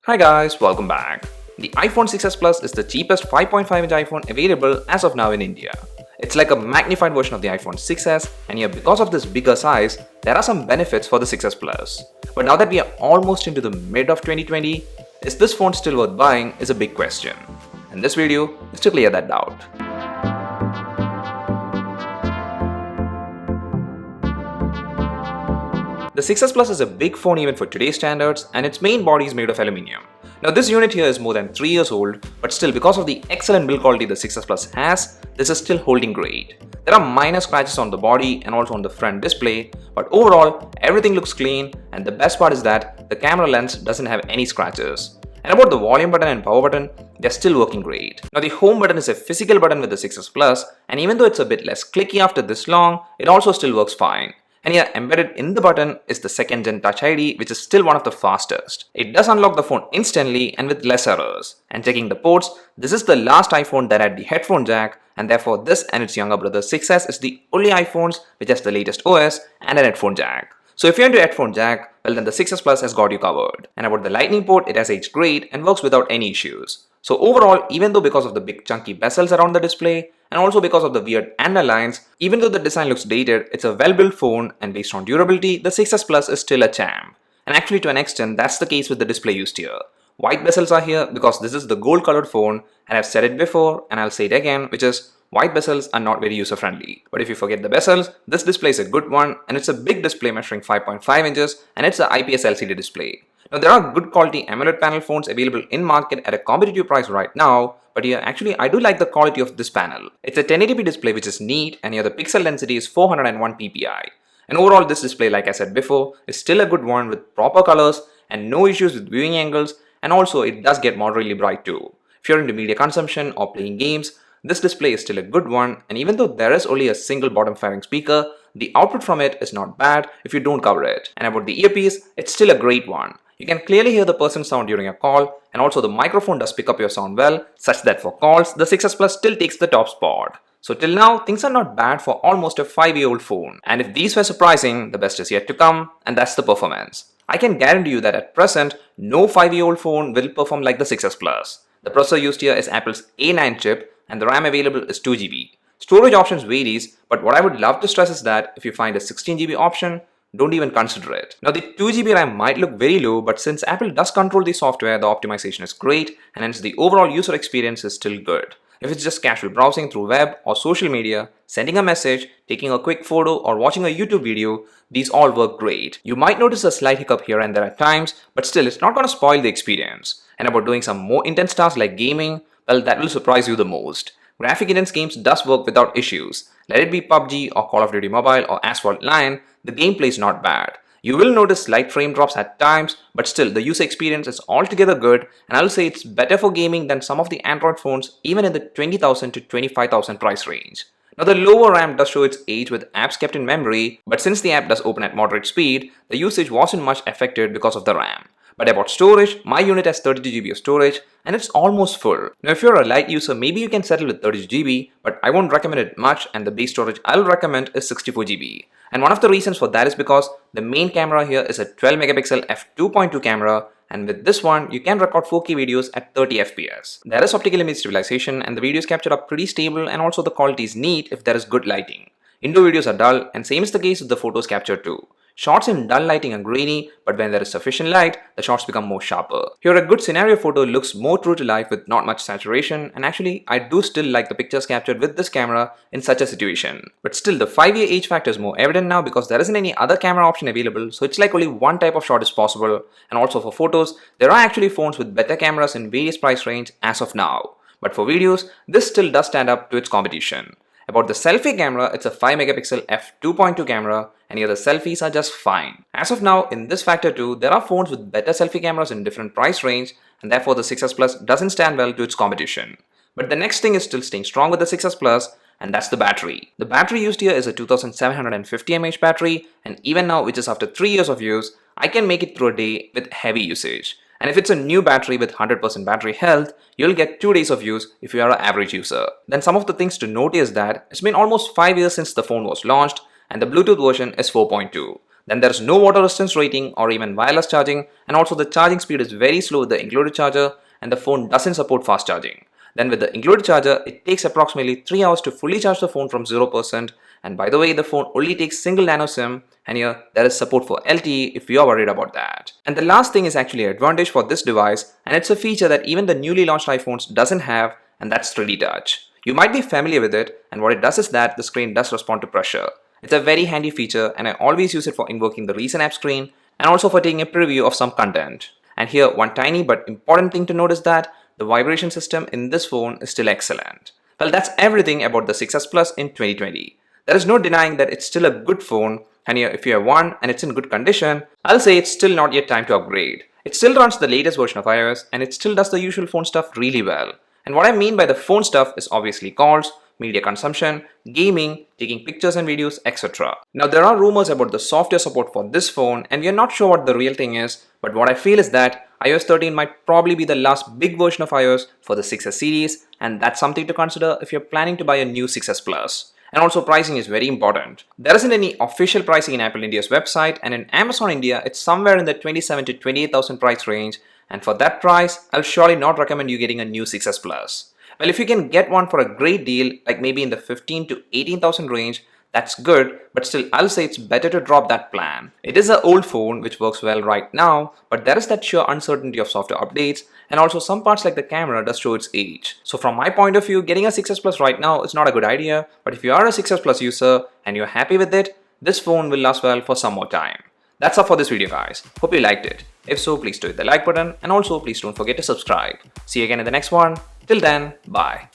Hi guys, welcome back. The iPhone 6s Plus is the cheapest 5.5-inch iPhone available as of now in India. It's like a magnified version of the iPhone 6s, and here because of this bigger size, there are some benefits for the 6s Plus. But now that we are almost into the mid of 2020, is this phone still worth buying is a big question. And this video is to clear that doubt. The 6s Plus is a big phone even for today's standards, and its main body is made of aluminium. Now this unit here is more than 3 years old, but still because of the excellent build quality the 6s Plus has, this is still holding great. There are minor scratches on the body and also on the front display, but overall everything looks clean, and the best part is that the camera lens doesn't have any scratches. And about the volume button and power button, they're still working great. Now the home button is a physical button with the 6s Plus, and even though it's a bit less clicky after this long, it also still works fine. And here embedded in the button is the 2nd Gen Touch ID, which is still one of the fastest. It does unlock the phone instantly and with less errors. And checking the ports, this is the last iPhone that had the headphone jack, and therefore this and its younger brother 6s is the only iPhones which has the latest OS and an headphone jack. So if you're into headphone jack, well then the 6s Plus has got you covered. And about the lightning port, it has aged great and works without any issues. So overall, even though because of the big chunky bezels around the display, and also because of the weird angle lines, even though the design looks dated, it's a well-built phone, and based on durability, the 6s Plus is still a champ. And actually to an extent, that's the case with the display used here. White bezels are here because this is the gold colored phone, and I've said it before and I'll say it again, which is white bezels are not very user friendly. But if you forget the bezels, this display is a good one, and it's a big display measuring 5.5 inches, and it's an IPS LCD display. Now there are good quality AMOLED panel phones available in market at a competitive price right now, but here actually I do like the quality of this panel. It's a 1080p display which is neat, and here the pixel density is 401 ppi. And overall this display, like I said before, is still a good one with proper colors and no issues with viewing angles, and also it does get moderately bright too. If you're into media consumption or playing games, this display is still a good one, and even though there is only a single bottom firing speaker, the output from it is not bad if you don't cover it. And about the earpiece, it's still a great one. You can clearly hear the person's sound during a call, and also the microphone does pick up your sound well, such that for calls, the 6s Plus still takes the top spot. So till now, things are not bad for almost a 5-year-old phone. And if these were surprising, the best is yet to come, and that's the performance. I can guarantee you that at present, no 5-year-old phone will perform like the 6s Plus. The processor used here is Apple's A9 chip, and the RAM available is 2GB. Storage options varies, but what I would love to stress is that if you find a 16GB option, don't even consider it. Now the 2GB RAM might look very low, but since Apple does control the software, the optimization is great, and hence the overall user experience is still good. If it's just casual browsing through web or social media, sending a message, taking a quick photo, or watching a YouTube video, these all work great. You might notice a slight hiccup here and there at times, but still it's not going to spoil the experience. And about doing some more intense tasks like gaming, well, that will surprise you the most. Graphic intense games does work without issues. Let it be PUBG or Call of Duty Mobile or Asphalt 9, the gameplay is not bad. You will notice slight frame drops at times, but still the user experience is altogether good, and I'll say it's better for gaming than some of the Android phones even in the 20,000 to 25,000 price range. Now the lower RAM does show its age with apps kept in memory, but since the app does open at moderate speed, the usage wasn't much affected because of the RAM. But about storage, my unit has 32GB of storage, and it's almost full. Now if you're a light user, maybe you can settle with 32GB, but I won't recommend it much, and the base storage I'll recommend is 64GB. And one of the reasons for that is because the main camera here is a 12 megapixel f2.2 camera, and with this one, you can record 4K videos at 30 FPS. There is optical image stabilization, and the videos captured are pretty stable, and also the quality is neat if there is good lighting. Indoor videos are dull, and same is the case with the photos captured too. Shots in dull lighting are grainy, but when there is sufficient light, the shots become more sharper. Here a good scenario photo looks more true to life with not much saturation, and actually I do still like the pictures captured with this camera in such a situation. But still the 5-year age factor is more evident now because there isn't any other camera option available, so it's like only one type of shot is possible. And also for photos, there are actually phones with better cameras in various price range as of now. But for videos, this still does stand up to its competition. About the selfie camera, it's a 5 megapixel f2.2 camera, and here the selfies are just fine. As of now, in this factor too, there are phones with better selfie cameras in different price range, and therefore the 6s Plus doesn't stand well to its competition. But the next thing is still staying strong with the 6s Plus, and that's the battery. The battery used here is a 2750 mAh battery, and even now, which is after 3 years of use, I can make it through a day with heavy usage. And if it's a new battery with 100% battery health, you'll get 2 days of use if you are an average user. Then some of the things to note is that it's been almost 5 years since the phone was launched, and the Bluetooth version is 4.2. Then there's no water resistance rating or even wireless charging, and also the charging speed is very slow with the included charger, and the phone doesn't support fast charging. Then with the included charger, it takes approximately 3 hours to fully charge the phone from 0%. And by the way, the phone only takes single nano SIM, and here there is support for LTE if you are worried about that. And the last thing is actually an advantage for this device, and it's a feature that even the newly launched iPhones doesn't have, and that's 3D touch. You might be familiar with it, and what it does is that the screen does respond to pressure. It's a very handy feature, and I always use it for invoking the recent app screen and also for taking a preview of some content. And here one tiny but important thing to note is that the vibration system in this phone is still excellent. Well, that's everything about the 6S Plus in 2020. There is no denying that it's still a good phone, and here if you have one and it's in good condition, I'll say it's still not yet time to upgrade. It still runs the latest version of iOS, and it still does the usual phone stuff really well. And what I mean by the phone stuff is obviously calls, media consumption, gaming, taking pictures and videos, etc. Now there are rumors about the software support for this phone, and we are not sure what the real thing is, but what I feel is that iOS 13 might probably be the last big version of iOS for the 6S series, and that's something to consider if you're planning to buy a new 6S Plus. And also pricing is very important. There isn't any official pricing in Apple India's website, and in Amazon India it's somewhere in the 27 to 28,000 price range, and for that price, I'll surely not recommend you getting a new 6S Plus. Well, if you can get one for a great deal, like maybe in the 15 to 18,000 range, that's good, but still I'll say it's better to drop that plan. It is an old phone which works well right now, but there is that sheer uncertainty of software updates, and also some parts like the camera does show its age. So from my point of view, getting a 6S Plus right now is not a good idea, but if you are a 6S Plus user and you're happy with it, this phone will last well for some more time. That's all for this video guys. Hope you liked it. If so, please do hit the like button, and also please don't forget to subscribe. See you again in the next one. Till then, bye.